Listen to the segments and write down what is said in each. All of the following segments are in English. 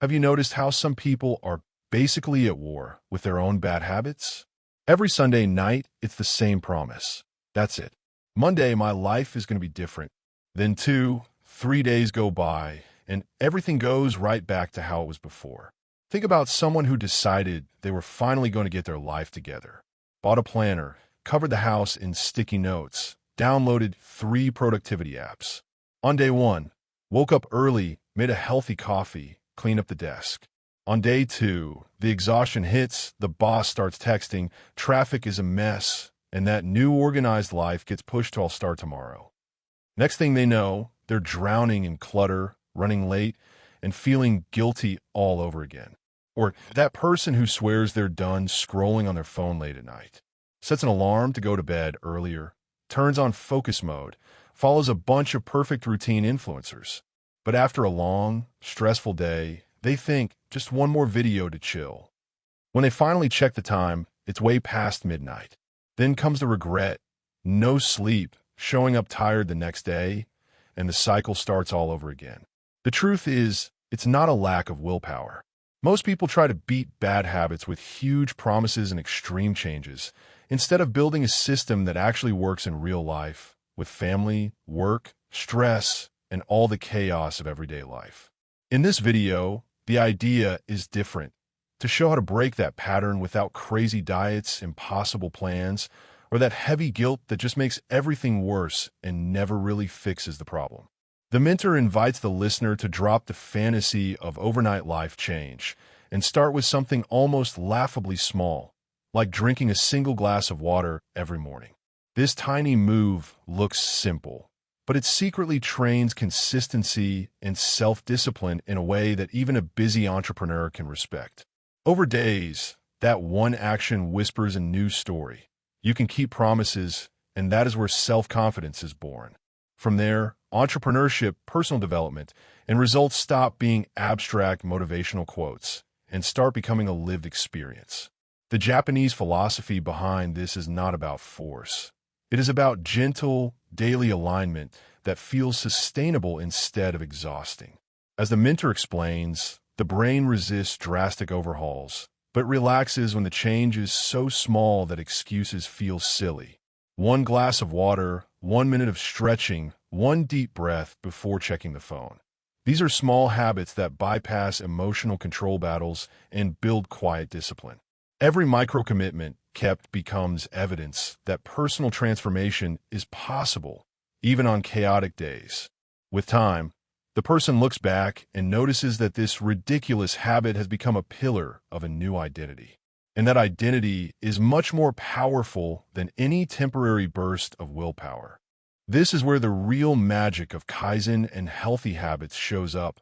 Have you noticed how some people are basically at war with their own bad habits? Every Sunday night, it's the same promise. That's it. Monday, my life is going to be different. Then 3 days go by, and everything goes right back to how it was before. Think about someone who decided they were finally going to get their life together. Bought a planner, covered the house in sticky notes, downloaded 3 productivity apps. On day 1, woke up early, made a healthy coffee, cleaned up the desk. On day 2, the exhaustion hits, the boss starts texting, traffic is a mess, and that new organized life gets pushed to I'll start tomorrow. Next thing they know, they're drowning in clutter, running late, and feeling guilty all over again. Or that person who swears they're done scrolling on their phone late at night, sets an alarm to go to bed earlier, turns on focus mode, follows a bunch of perfect routine influencers. But after a long, stressful day, they think just one more video to chill. When they finally check the time, it's way past midnight. Then comes the regret, no sleep, showing up tired the next day, and the cycle starts all over again. The truth is, it's not a lack of willpower. Most people try to beat bad habits with huge promises and extreme changes, instead of building a system that actually works in real life, with family, work, stress, and all the chaos of everyday life. In this video, the idea is different: to show how to break that pattern without crazy diets, impossible plans, or that heavy guilt that just makes everything worse and never really fixes the problem. The mentor invites the listener to drop the fantasy of overnight life change and start with something almost laughably small, like drinking a single glass of water every morning. This tiny move looks simple, but it secretly trains consistency and self-discipline in a way that even a busy entrepreneur can respect. Over days, that one action whispers a new story. You can keep promises, and that is where self-confidence is born. From there, entrepreneurship, personal development, and results stop being abstract motivational quotes and start becoming a lived experience. The Japanese philosophy behind this is not about force. It is about gentle, daily alignment that feels sustainable instead of exhausting. As the mentor explains, the brain resists drastic overhauls, but relaxes when the change is so small that excuses feel silly. 1 glass of water, 1 minute of stretching, 1 deep breath before checking the phone. These are small habits that bypass emotional control battles and build quiet discipline. Every micro-commitment kept becomes evidence that personal transformation is possible, even on chaotic days. With time, the person looks back and notices that this ridiculous habit has become a pillar of a new identity. And that identity is much more powerful than any temporary burst of willpower. This is where the real magic of Kaizen and healthy habits shows up.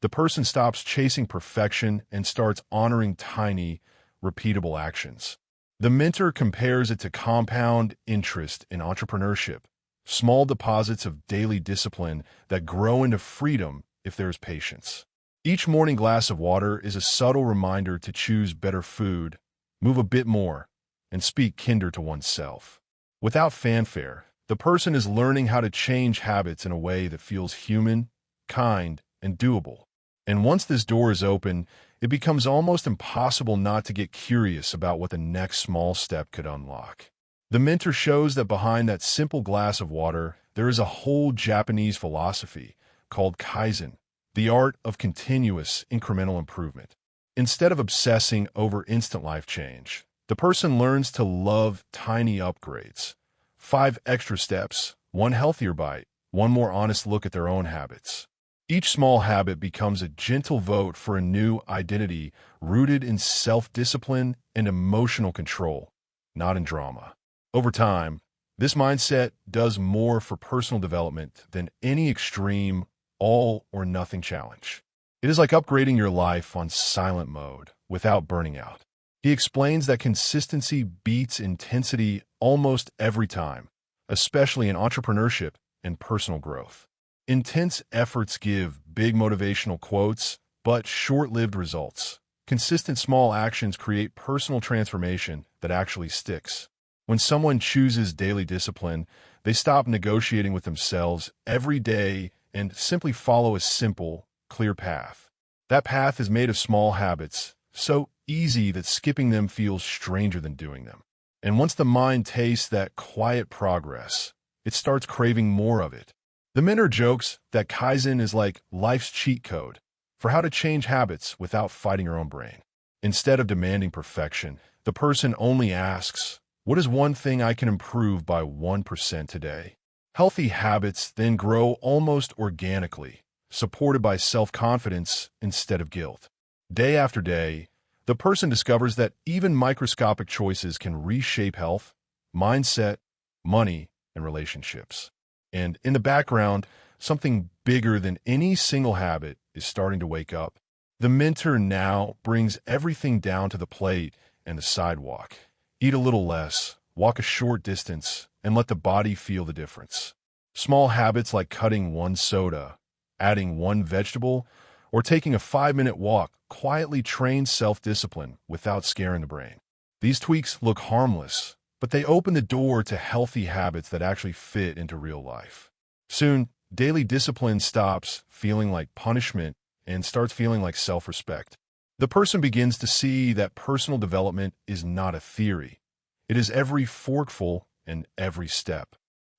The person stops chasing perfection and starts honoring tiny, repeatable actions. The mentor compares it to compound interest in entrepreneurship, small deposits of daily discipline that grow into freedom if there's patience. Each morning glass of water is a subtle reminder to choose better food, move a bit more, and speak kinder to oneself. Without fanfare, the person is learning how to change habits in a way that feels human, kind, and doable. And once this door is open, it becomes almost impossible not to get curious about what the next small step could unlock. The mentor shows that behind that simple glass of water, there is a whole Japanese philosophy called Kaizen, the art of continuous incremental improvement. Instead of obsessing over instant life change, the person learns to love tiny upgrades. 5 extra steps, 1 healthier bite, 1 more honest look at their own habits. Each small habit becomes a gentle vote for a new identity rooted in self-discipline and emotional control, not in drama. Over time, this mindset does more for personal development than any extreme, all-or-nothing challenge. It is like upgrading your life on silent mode without burning out. He explains that consistency beats intensity almost every time, especially in entrepreneurship and personal growth. Intense efforts give big motivational quotes, but short-lived results. Consistent small actions create personal transformation that actually sticks. When someone chooses daily discipline, they stop negotiating with themselves every day and simply follow a simple, clear path. That path is made of small habits, so easy that skipping them feels stranger than doing them. And once the mind tastes that quiet progress, it starts craving more of it. The mentor jokes that Kaizen is like life's cheat code for how to change habits without fighting your own brain. Instead of demanding perfection, the person only asks, what is one thing I can improve by 1% today? Healthy habits then grow almost organically, supported by self-confidence instead of guilt. Day after day, the person discovers that even microscopic choices can reshape health, mindset, money, and relationships. And in the background, something bigger than any single habit is starting to wake up. The mentor now brings everything down to the plate and the sidewalk. Eat a little less, walk a short distance, and let the body feel the difference. Small habits like cutting one soda, adding one vegetable, or taking a 5-minute walk quietly train self-discipline without scaring the brain. These tweaks look harmless, but they open the door to healthy habits that actually fit into real life. Soon, daily discipline stops feeling like punishment and starts feeling like self-respect. The person begins to see that personal development is not a theory. It is every forkful and every step.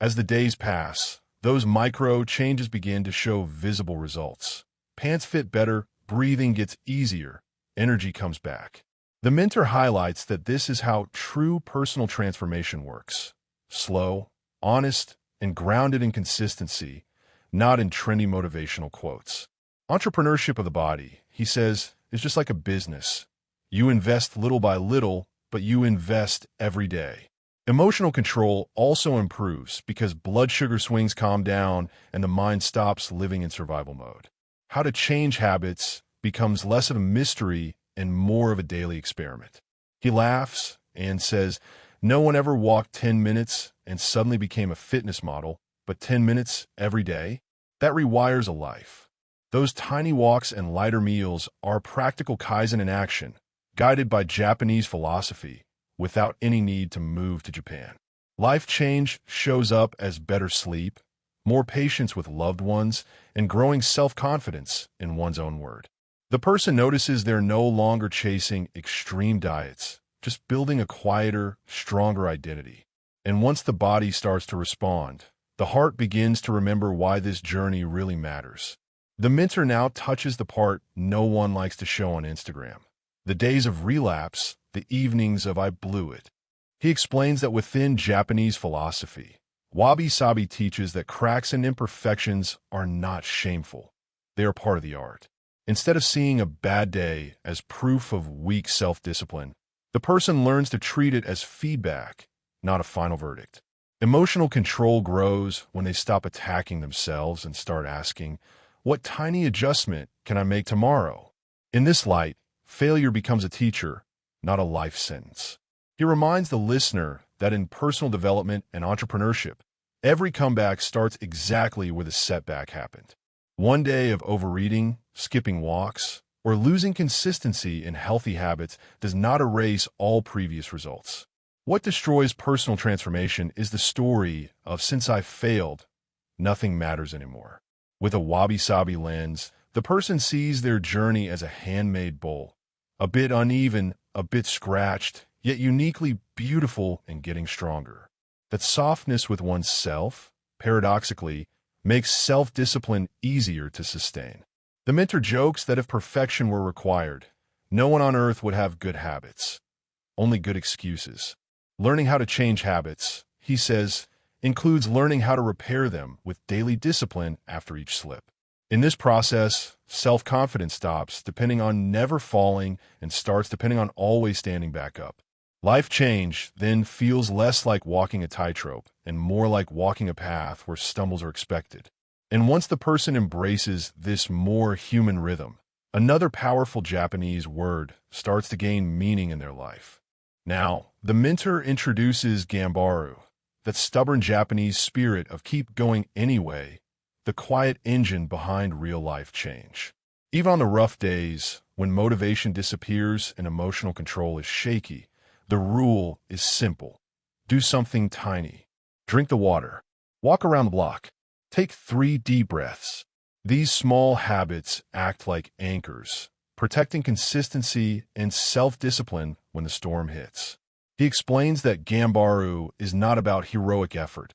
As the days pass, those micro changes begin to show visible results. Pants fit better, breathing gets easier, energy comes back. The mentor highlights that this is how true personal transformation works. Slow, honest, and grounded in consistency, not in trendy motivational quotes. Entrepreneurship of the body, he says, is just like a business. You invest little by little, but you invest every day. Emotional control also improves because blood sugar swings calm down and the mind stops living in survival mode. How to change habits becomes less of a mystery and more of a daily experiment. He laughs and says, no one ever walked 10 minutes and suddenly became a fitness model, but 10 minutes every day? That rewires a life. Those tiny walks and lighter meals are practical Kaizen in action, guided by Japanese philosophy, without any need to move to Japan. Life change shows up as better sleep, more patience with loved ones, and growing self-confidence in one's own word. The person notices they're no longer chasing extreme diets, just building a quieter, stronger identity. And once the body starts to respond, the heart begins to remember why this journey really matters. The mentor now touches the part no one likes to show on Instagram. The days of relapse, the evenings of I blew it. He explains that within Japanese philosophy, wabi-sabi teaches that cracks and imperfections are not shameful. They are part of the art. Instead of seeing a bad day as proof of weak self-discipline, the person learns to treat it as feedback, not a final verdict. Emotional control grows when they stop attacking themselves and start asking, what tiny adjustment can I make tomorrow? In this light, failure becomes a teacher, not a life sentence. He reminds the listener that in personal development and entrepreneurship, every comeback starts exactly where the setback happened. One day of overeating, skipping walks, or losing consistency in healthy habits does not erase all previous results. What destroys personal transformation is the story of since I failed, nothing matters anymore. With a wabi-sabi lens, the person sees their journey as a handmade bowl, a bit uneven, a bit scratched, yet uniquely beautiful and getting stronger. That softness with oneself, paradoxically, makes self-discipline easier to sustain. The mentor jokes that if perfection were required, no one on earth would have good habits, only good excuses. Learning how to change habits, he says, includes learning how to repair them with daily discipline after each slip. In this process, self-confidence stops depending on never falling and starts depending on always standing back up. Life change then feels less like walking a tightrope and more like walking a path where stumbles are expected. And once the person embraces this more human rhythm, another powerful Japanese word starts to gain meaning in their life. Now, the mentor introduces Gambaru, that stubborn Japanese spirit of keep going anyway, the quiet engine behind real-life change. Even on the rough days, when motivation disappears and emotional control is shaky, the rule is simple. Do something tiny. Drink the water. Walk around the block. Take 3 deep breaths. These small habits act like anchors, protecting consistency and self-discipline when the storm hits. He explains that Gambaru is not about heroic effort.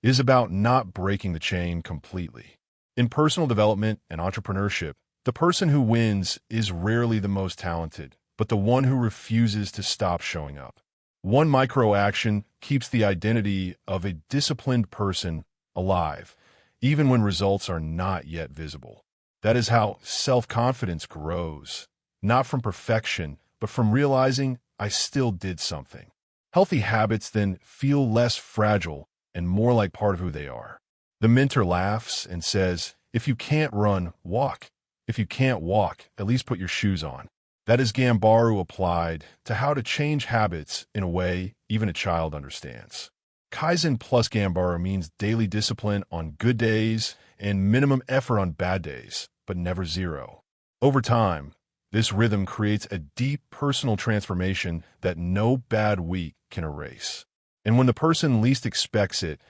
It is about not breaking the chain completely. In personal development and entrepreneurship, the person who wins is rarely the most talented, but the one who refuses to stop showing up. One micro action keeps the identity of a disciplined person alive, even when results are not yet visible. That is how self-confidence grows, not from perfection, but from realizing I still did something. Healthy habits then feel less fragile and more like part of who they are. The mentor laughs and says, if you can't run, walk. If you can't walk, at least put your shoes on. That is Gambaru applied to how to change habits in a way even a child understands. Kaizen plus Gambaru means daily discipline on good days and minimum effort on bad days, but never zero. Over time, this rhythm creates a deep personal transformation that no bad week can erase. And when the person least expects it,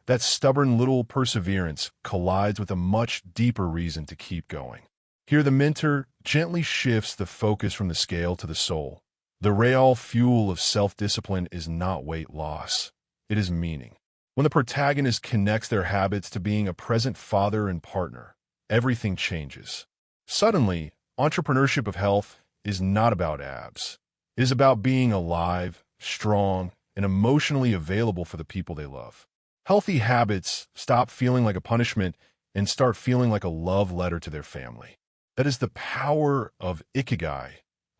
that stubborn little perseverance collides with a much deeper reason to keep going. Here the mentor gently shifts the focus from the scale to the soul. The real fuel of self-discipline is not weight loss. It is meaning. When the protagonist connects their habits to being a present father and partner, everything changes. Suddenly, entrepreneurship of health is not about abs. It is about being alive, strong, and emotionally available for the people they love. Healthy habits stop feeling like a punishment and start feeling like a love letter to their family. That is the power of Ikigai,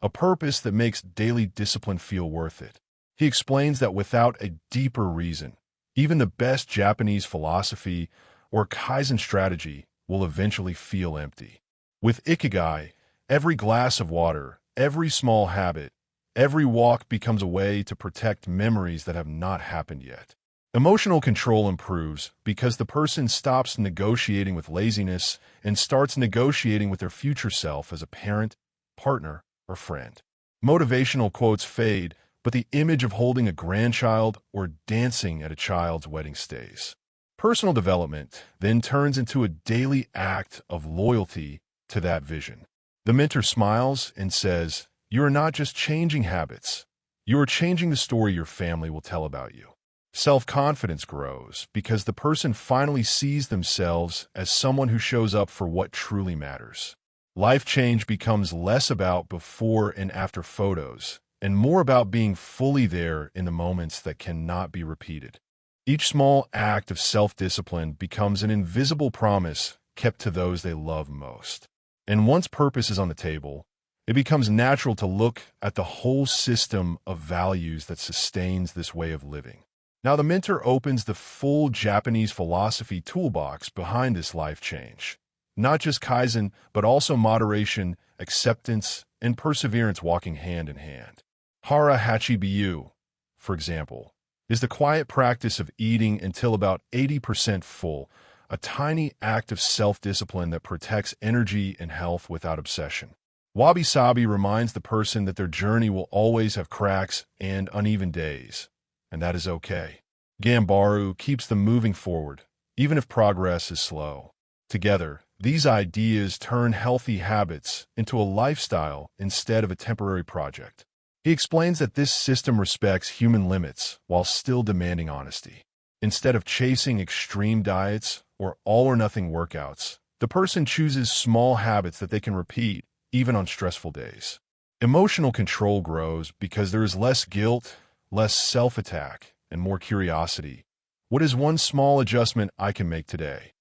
a purpose that makes daily discipline feel worth it. He explains that without a deeper reason, even the best Japanese philosophy or Kaizen strategy will eventually feel empty. With Ikigai, every glass of water, every small habit, every walk becomes a way to protect memories that have not happened yet. Emotional control improves because the person stops negotiating with laziness and starts negotiating with their future self as a parent, partner, or friend. Motivational quotes fade, but the image of holding a grandchild or dancing at a child's wedding stays. Personal development then turns into a daily act of loyalty to that vision. The mentor smiles and says, you are not just changing habits, you are changing the story your family will tell about you. Self-confidence grows because the person finally sees themselves as someone who shows up for what truly matters. Life change becomes less about before and after photos, and more about being fully there in the moments that cannot be repeated. Each small act of self-discipline becomes an invisible promise kept to those they love most. And once purpose is on the table, it becomes natural to look at the whole system of values that sustains this way of living. Now the mentor opens the full Japanese philosophy toolbox behind this life change. Not just Kaizen, but also moderation, acceptance, and perseverance walking hand in hand. Hara Hachi Biyu, for example, is the quiet practice of eating until about 80% full, a tiny act of self-discipline that protects energy and health without obsession. Wabi-sabi reminds the person that their journey will always have cracks and uneven days, and that is okay. Gambaru keeps them moving forward, even if progress is slow. Together, these ideas turn healthy habits into a lifestyle instead of a temporary project. He explains that this system respects human limits while still demanding honesty. Instead of chasing extreme diets or all-or-nothing workouts, the person chooses small habits that they can repeat, even on stressful days. Emotional control grows because there is less guilt, less self-attack, and more curiosity. What is one small adjustment I can make today?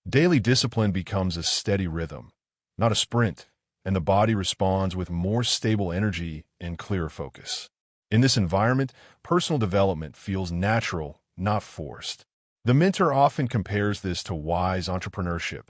Daily discipline becomes a steady rhythm, not a sprint, and the body responds with more stable energy and clearer focus. In this environment, personal development feels natural, not forced. The mentor often compares this to wise entrepreneurship.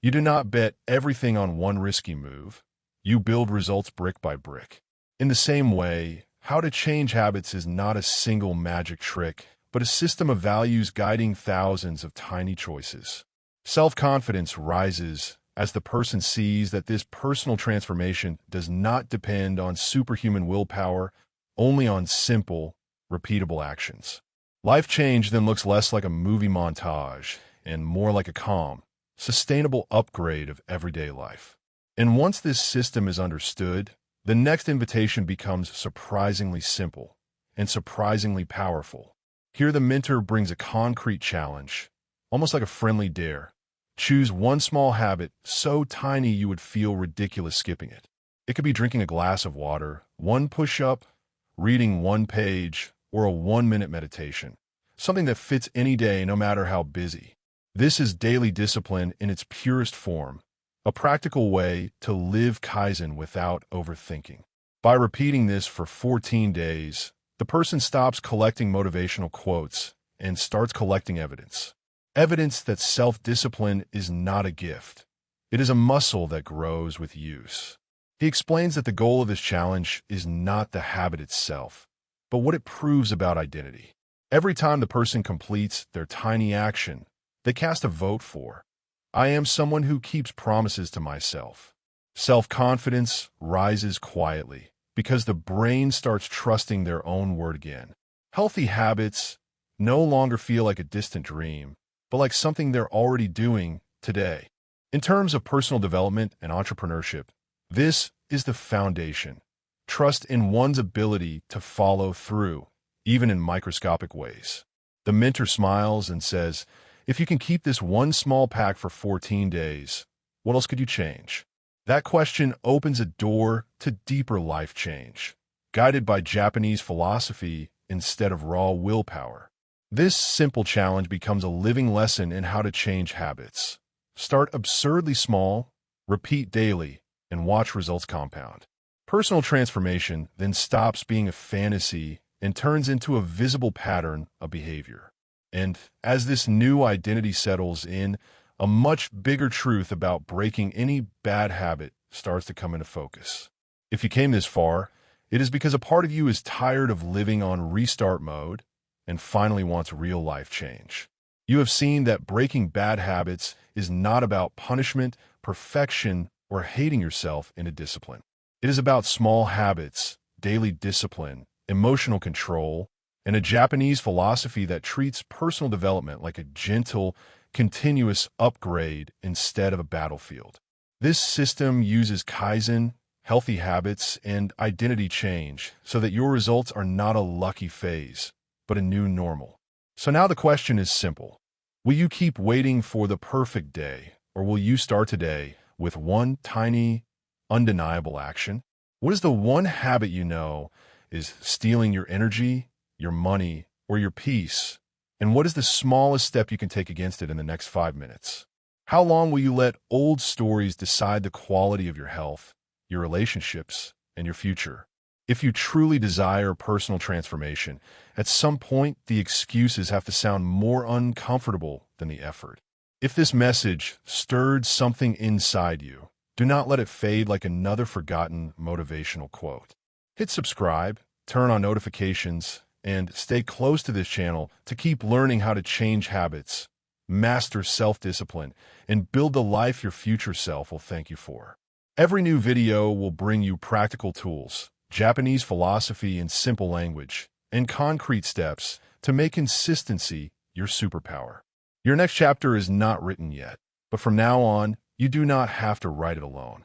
You do not bet everything on one risky move. You build results brick by brick. In the same way, how to change habits is not a single magic trick, but a system of values guiding thousands of tiny choices. Self-confidence rises as the person sees that this personal transformation does not depend on superhuman willpower, only on simple, repeatable actions. Life change then looks less like a movie montage and more like a calm, sustainable upgrade of everyday life. And once this system is understood, the next invitation becomes surprisingly simple and surprisingly powerful. Here the mentor brings a concrete challenge, almost like a friendly dare. Choose one small habit so tiny you would feel ridiculous skipping it. It could be drinking a glass of water, one push-up, reading one page, or a 1-minute meditation. Something that fits any day, no matter how busy. This is daily discipline in its purest form, a practical way to live Kaizen without overthinking. By repeating this for 14 days, the person stops collecting motivational quotes and starts collecting evidence. Evidence that self-discipline is not a gift. It is a muscle that grows with use. He explains that the goal of this challenge is not the habit itself, but what it proves about identity. Every time the person completes their tiny action, they cast a vote for, I am someone who keeps promises to myself. Self-confidence rises quietly because the brain starts trusting their own word again. Healthy habits no longer feel like a distant dream, but like something they're already doing today. In terms of personal development and entrepreneurship, this is the foundation. Trust in one's ability to follow through, even in microscopic ways. The mentor smiles and says, if you can keep this one small pack for 14 days, what else could you change? That question opens a door to deeper life change, guided by Japanese philosophy instead of raw willpower. This simple challenge becomes a living lesson in how to change habits. Start absurdly small, repeat daily, and watch results compound. Personal transformation then stops being a fantasy and turns into a visible pattern of behavior. And as this new identity settles in, a much bigger truth about breaking any bad habit starts to come into focus. If you came this far, it is because a part of you is tired of living on restart mode and finally wants real life change. You have seen that breaking bad habits is not about punishment, perfection, or hating yourself into discipline. It is about small habits, daily discipline, emotional control, and a Japanese philosophy that treats personal development like a gentle, continuous upgrade instead of a battlefield. This system uses Kaizen, healthy habits, and identity change so that your results are not a lucky phase, but a new normal. So now the question is simple. Will you keep waiting for the perfect day, or will you start today with one tiny, undeniable action? What is the one habit you know is stealing your energy, your money, or your peace? And what is the smallest step you can take against it in the next 5 minutes? How long will you let old stories decide the quality of your health, your relationships, and your future? If you truly desire personal transformation, at some point the excuses have to sound more uncomfortable than the effort. If this message stirred something inside you, do not let it fade like another forgotten motivational quote. Hit subscribe, turn on notifications, and stay close to this channel to keep learning how to change habits, master self-discipline, and build the life your future self will thank you for. Every new video will bring you practical tools, Japanese philosophy in simple language, and concrete steps to make consistency your superpower. Your next chapter is not written yet, but from now on, you do not have to write it alone.